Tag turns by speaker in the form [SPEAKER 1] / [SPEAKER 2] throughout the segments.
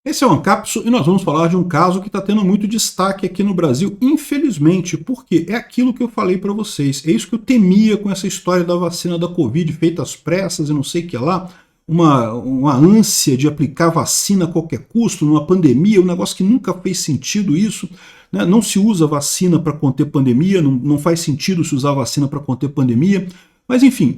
[SPEAKER 1] Esse é o Ancapso e nós vamos falar de um caso que está tendo muito destaque aqui no Brasil, infelizmente, porque é aquilo que eu falei para vocês. É isso que eu temia com essa história da vacina da Covid feita às pressas e não sei o que lá, uma ânsia de aplicar vacina a qualquer custo, numa pandemia, um negócio que nunca fez sentido isso. Né? Não se usa vacina para conter pandemia, não faz sentido se usar vacina para conter pandemia. Mas enfim,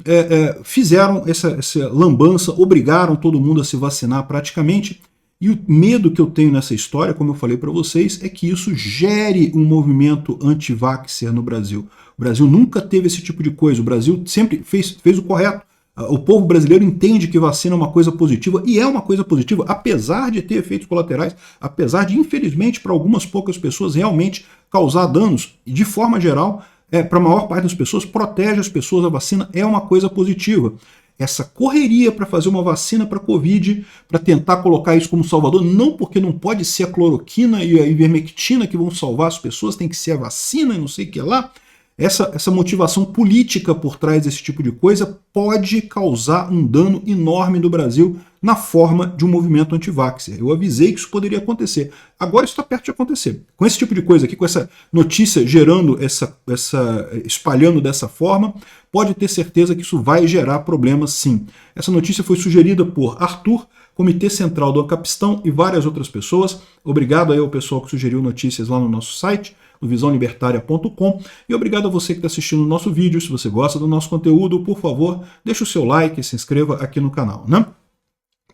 [SPEAKER 1] fizeram essa lambança, obrigaram todo mundo a se vacinar praticamente. E o medo que eu tenho nessa história, como eu falei para vocês, é que isso gere um movimento anti-vaxxer no Brasil. O Brasil nunca teve esse tipo de coisa, o Brasil sempre fez o correto. O povo brasileiro entende que vacina é uma coisa positiva, e é uma coisa positiva, apesar de ter efeitos colaterais, apesar de, infelizmente, para algumas poucas pessoas realmente causar danos. E, de forma geral, para a maior parte das pessoas, protege as pessoas, a vacina é uma coisa positiva. Essa correria para fazer uma vacina para a Covid, para tentar colocar isso como salvador, não porque não pode ser a cloroquina e a ivermectina que vão salvar as pessoas, tem que ser a vacina e não sei o que lá. Essa motivação política por trás desse tipo de coisa pode causar um dano enorme no Brasil na forma de um movimento anti-vaxxer. Eu avisei que isso poderia acontecer. Agora isso está perto de acontecer. Com esse tipo de coisa aqui, com essa notícia gerando, espalhando dessa forma, pode ter certeza que isso vai gerar problemas sim. Essa notícia foi sugerida por Arthur, Comitê Central do Ancapistão e várias outras pessoas. Obrigado aí ao pessoal que sugeriu notícias lá no nosso site, no visãolibertaria.com, e obrigado a você que está assistindo o nosso vídeo. Se você gosta do nosso conteúdo, por favor, deixe o seu like e se inscreva aqui no canal, né?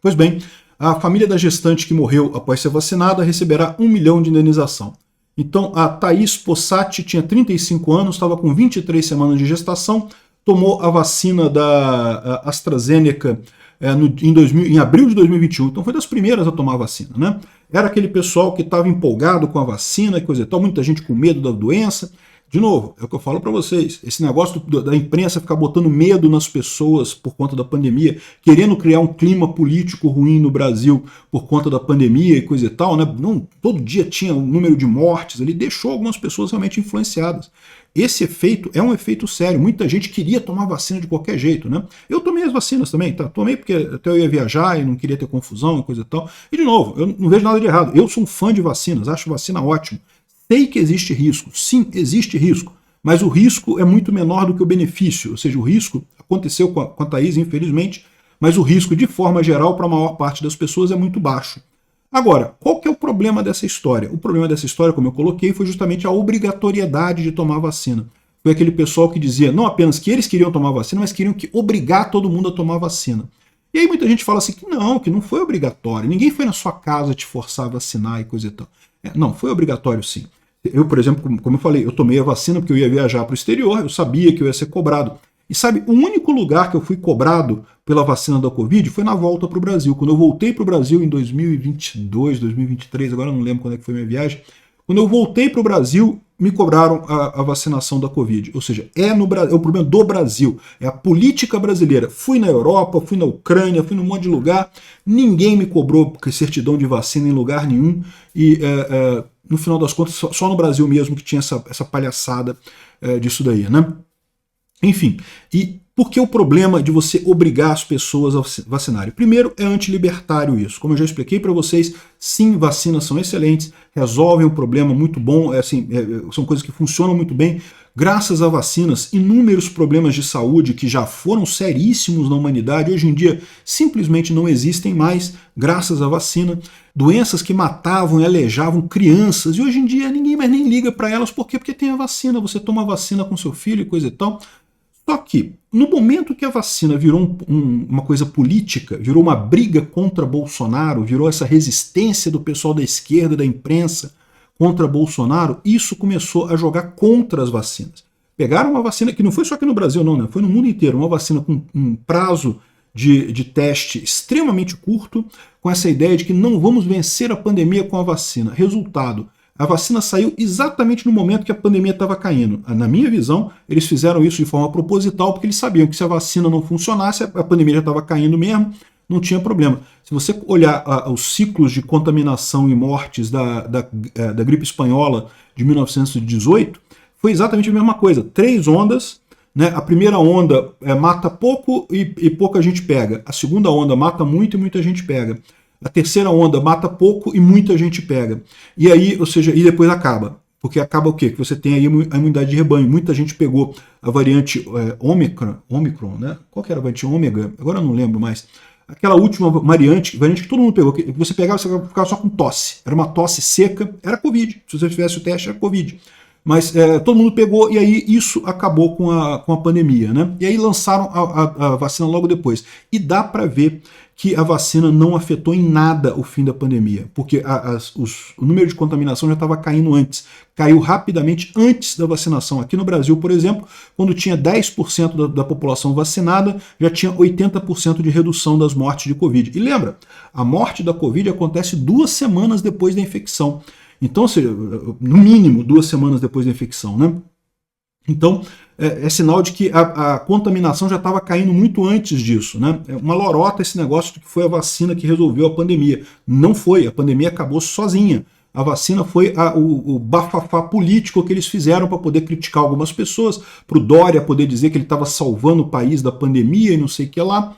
[SPEAKER 1] Pois bem, a família da gestante que morreu após ser vacinada receberá 1 milhão de indenização. Então, a Thaís Possati tinha 35 anos, estava com 23 semanas de gestação, tomou a vacina da AstraZeneca em abril de 2021, então foi das primeiras a tomar a vacina, né? Era aquele pessoal que estava empolgado com a vacina e coisa e tal, muita gente com medo da doença. De novo, é o que eu falo para vocês, esse negócio da imprensa ficar botando medo nas pessoas por conta da pandemia, querendo criar um clima político ruim no Brasil por conta da pandemia e coisa e tal, né? Não, todo dia tinha um número de mortes ali, deixou algumas pessoas realmente influenciadas. Esse efeito é um efeito sério, muita gente queria tomar vacina de qualquer jeito, né? Eu tomei as vacinas também, tá? Tomei porque até eu ia viajar e não queria ter confusão e coisa e tal. E de novo, eu não vejo nada de errado, eu sou um fã de vacinas, acho vacina ótimo. Sei que existe risco, sim, existe risco, mas o risco é muito menor do que o benefício, ou seja, o risco aconteceu com a Thaís, infelizmente, mas o risco, de forma geral, para a maior parte das pessoas é muito baixo. Agora, qual que é o problema dessa história? O problema dessa história, como eu coloquei, foi justamente a obrigatoriedade de tomar vacina. Foi aquele pessoal que dizia não apenas que eles queriam tomar vacina, mas queriam que obrigar todo mundo a tomar vacina. E aí muita gente fala assim que não foi obrigatório, ninguém foi na sua casa te forçar a vacinar e coisa e tal. Não, foi obrigatório sim. Eu, por exemplo, como eu falei, eu tomei a vacina porque eu ia viajar para o exterior, eu sabia que eu ia ser cobrado. E sabe, o único lugar que eu fui cobrado pela vacina da Covid foi na volta para o Brasil. Quando eu voltei para o Brasil em 2022, 2023, agora eu não lembro quando é que foi minha viagem, quando eu voltei para o Brasil, me cobraram a vacinação da Covid. Ou seja, é o problema do Brasil, é a política brasileira. Fui na Europa, fui na Ucrânia, fui num monte de lugar, ninguém me cobrou certidão de vacina em lugar nenhum, e no final das contas, só no Brasil mesmo que tinha essa palhaçada disso daí, né? Enfim, e por que o problema de você obrigar as pessoas a vacinarem? Primeiro, é antilibertário isso. Como eu já expliquei para vocês, sim, vacinas são excelentes, resolvem o problema muito bom, são coisas que funcionam muito bem. Graças a vacinas, inúmeros problemas de saúde que já foram seríssimos na humanidade, hoje em dia simplesmente não existem mais, graças à vacina. Doenças que matavam e alejavam crianças, e hoje em dia ninguém mais nem liga para elas, por quê? Porque tem a vacina, você toma a vacina com seu filho e coisa e tal. Só que, no momento que a vacina virou uma coisa política, virou uma briga contra Bolsonaro, virou essa resistência do pessoal da esquerda, da imprensa, contra Bolsonaro, isso começou a jogar contra as vacinas. Pegaram uma vacina que não foi só aqui no Brasil, não, né? Foi no mundo inteiro, uma vacina com um prazo de teste extremamente curto, com essa ideia de que não vamos vencer a pandemia com a vacina. Resultado, a vacina saiu exatamente no momento que a pandemia estava caindo. Na minha visão, eles fizeram isso de forma proposital, porque eles sabiam que se a vacina não funcionasse, a pandemia já estava caindo mesmo, não tinha problema. Se você olhar os ciclos de contaminação e mortes da gripe espanhola de 1918, foi exatamente a mesma coisa. 3 ondas, né? A primeira onda mata pouco e pouca gente pega. A segunda onda mata muito e muita gente pega. A terceira onda mata pouco e muita gente pega. E aí, ou seja, e depois acaba. Porque acaba o quê? Que você tem aí a imunidade de rebanho. Muita gente pegou a variante Omicron, né? Qual que era a variante Ômega? Agora eu não lembro mais. Aquela última variante que todo mundo pegou, que você pegava e você ficava só com tosse. Era uma tosse seca, era Covid. Se você fizesse o teste, era Covid. Mas todo mundo pegou e aí isso acabou com a pandemia, né? E aí lançaram a vacina logo depois. E dá para ver que a vacina não afetou em nada o fim da pandemia, porque o número de contaminação já estava caindo antes. Caiu rapidamente antes da vacinação. Aqui no Brasil, por exemplo, quando tinha 10% da população vacinada, já tinha 80% de redução das mortes de Covid. E lembra, a morte da Covid acontece 2 semanas depois da infecção. Então, ou seja, no mínimo 2 semanas depois da infecção, né? Então, é sinal de que a contaminação já estava caindo muito antes disso, né? É uma lorota esse negócio de que foi a vacina que resolveu a pandemia. Não foi, a pandemia acabou sozinha. A vacina foi o bafafá político que eles fizeram para poder criticar algumas pessoas, para o Dória poder dizer que ele estava salvando o país da pandemia e não sei o que lá.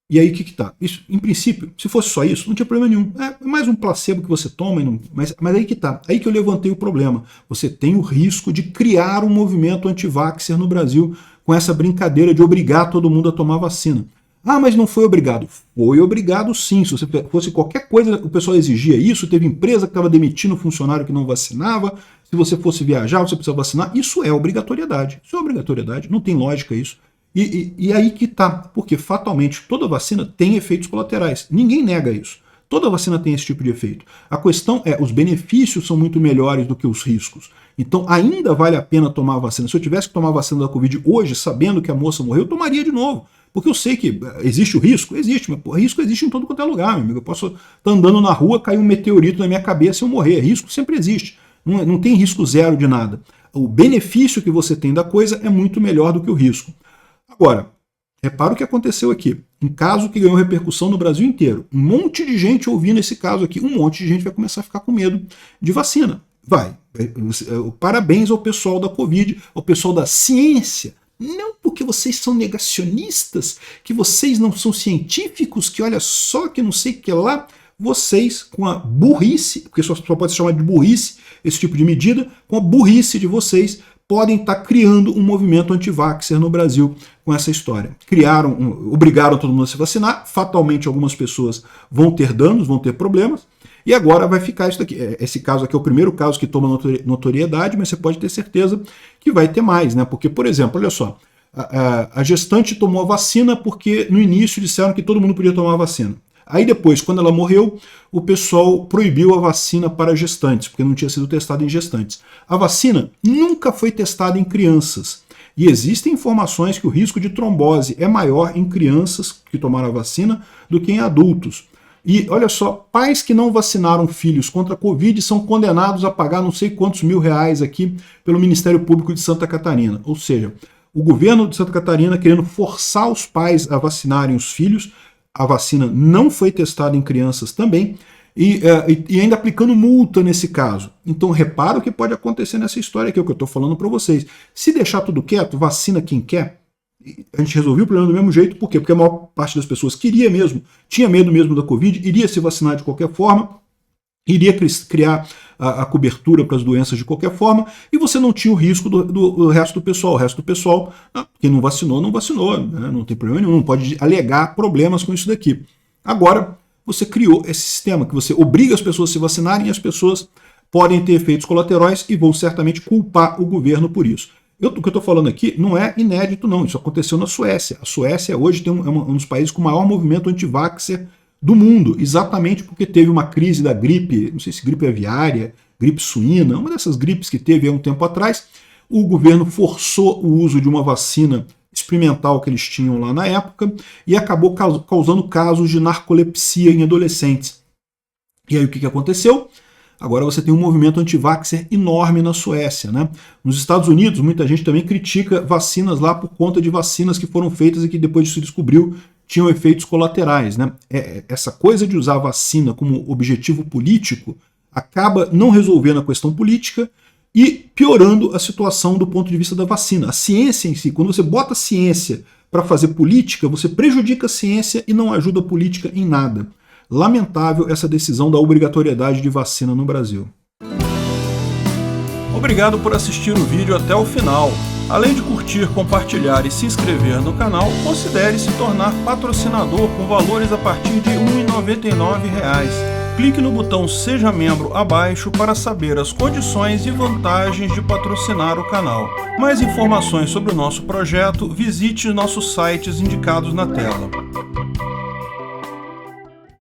[SPEAKER 1] E aí o que tá? Isso, em princípio, se fosse só isso, não tinha problema nenhum. É mais um placebo que você toma, mas aí que tá. Aí que eu levantei o problema. Você tem o risco de criar um movimento anti-vaxxer no Brasil com essa brincadeira de obrigar todo mundo a tomar vacina. Ah, mas não foi obrigado. Foi obrigado sim. Se você fosse qualquer coisa, o pessoal exigia isso. Teve empresa que estava demitindo funcionário que não vacinava. Se você fosse viajar, você precisa vacinar. Isso é obrigatoriedade. Isso é obrigatoriedade. Não tem lógica isso. E aí que tá, porque fatalmente toda vacina tem efeitos colaterais. Ninguém nega isso. Toda vacina tem esse tipo de efeito. A questão é, os benefícios são muito melhores do que os riscos. Então ainda vale a pena tomar a vacina. Se eu tivesse que tomar a vacina da Covid hoje, sabendo que a moça morreu, eu tomaria de novo. Porque eu sei que existe o risco? Existe, mas o risco existe em todo quanto é lugar, meu amigo. Eu posso estar andando na rua, cair um meteorito na minha cabeça e eu morrer. Risco sempre existe. Não tem risco zero de nada. O benefício que você tem da coisa é muito melhor do que o risco. Agora, repara o que aconteceu aqui. Um caso que ganhou repercussão no Brasil inteiro. Um monte de gente ouvindo esse caso aqui, um monte de gente vai começar a ficar com medo de vacina. Vai. Parabéns ao pessoal da Covid, ao pessoal da ciência. Não porque vocês são negacionistas, que vocês não são científicos, que olha só que não sei o que lá. Vocês, com a burrice, porque só pode se chamar de burrice esse tipo de medida, com a burrice de vocês, podem estar criando um movimento anti-vaxxer no Brasil com essa história. Obrigaram todo mundo a se vacinar, fatalmente algumas pessoas vão ter danos, vão ter problemas, e agora vai ficar isso daqui. Esse caso aqui é o primeiro caso que toma notoriedade, mas você pode ter certeza que vai ter mais, né? Porque, por exemplo, olha só, a gestante tomou a vacina porque no início disseram que todo mundo podia tomar a vacina. Aí depois, quando ela morreu, o pessoal proibiu a vacina para gestantes, porque não tinha sido testada em gestantes. A vacina nunca foi testada em crianças. E existem informações que o risco de trombose é maior em crianças que tomaram a vacina do que em adultos. E olha só, pais que não vacinaram filhos contra a Covid são condenados a pagar não sei quantos R$1.000 aqui pelo Ministério Público de Santa Catarina. Ou seja, o governo de Santa Catarina querendo forçar os pais a vacinarem os filhos. A vacina não foi testada em crianças também, e ainda aplicando multa nesse caso. Então repara o que pode acontecer nessa história aqui, é o que eu estou falando para vocês. Se deixar tudo quieto, vacina quem quer, a gente resolveu o problema do mesmo jeito. Por quê? Porque a maior parte das pessoas queria mesmo, tinha medo mesmo da Covid, iria se vacinar de qualquer forma, iria criar a cobertura para as doenças de qualquer forma, e você não tinha o risco do resto do pessoal. O resto do pessoal, quem não vacinou, não vacinou, né? Não tem problema nenhum, não pode alegar problemas com isso daqui. Agora, você criou esse sistema que você obriga as pessoas a se vacinarem e as pessoas podem ter efeitos colaterais e vão certamente culpar o governo por isso. O que eu estou falando aqui não é inédito, não. Isso aconteceu na Suécia. A Suécia hoje é um dos países com o maior movimento anti-vaxxer do mundo, exatamente porque teve uma crise da gripe, não sei se gripe aviária, gripe suína, uma dessas gripes que teve há um tempo atrás. O governo forçou o uso de uma vacina experimental que eles tinham lá na época e acabou causando casos de narcolepsia em adolescentes. E aí o que aconteceu? Agora você tem um movimento anti-vaxxer enorme na Suécia, né? Nos Estados Unidos, muita gente também critica vacinas lá por conta de vacinas que foram feitas e que depois se descobriu tinham efeitos colaterais, né? Essa coisa de usar a vacina como objetivo político acaba não resolvendo a questão política e piorando a situação do ponto de vista da vacina. A ciência em si, quando você bota a ciência para fazer política, você prejudica a ciência e não ajuda a política em nada. Lamentável essa decisão da obrigatoriedade de vacina no Brasil. Obrigado por assistir o vídeo até o final. Além de curtir, compartilhar e se inscrever no canal, considere se tornar patrocinador com valores a partir de R$ 1,99. Clique no botão Seja Membro abaixo para saber as condições e vantagens de patrocinar o canal. Mais informações sobre o nosso projeto, visite nossos sites indicados na tela.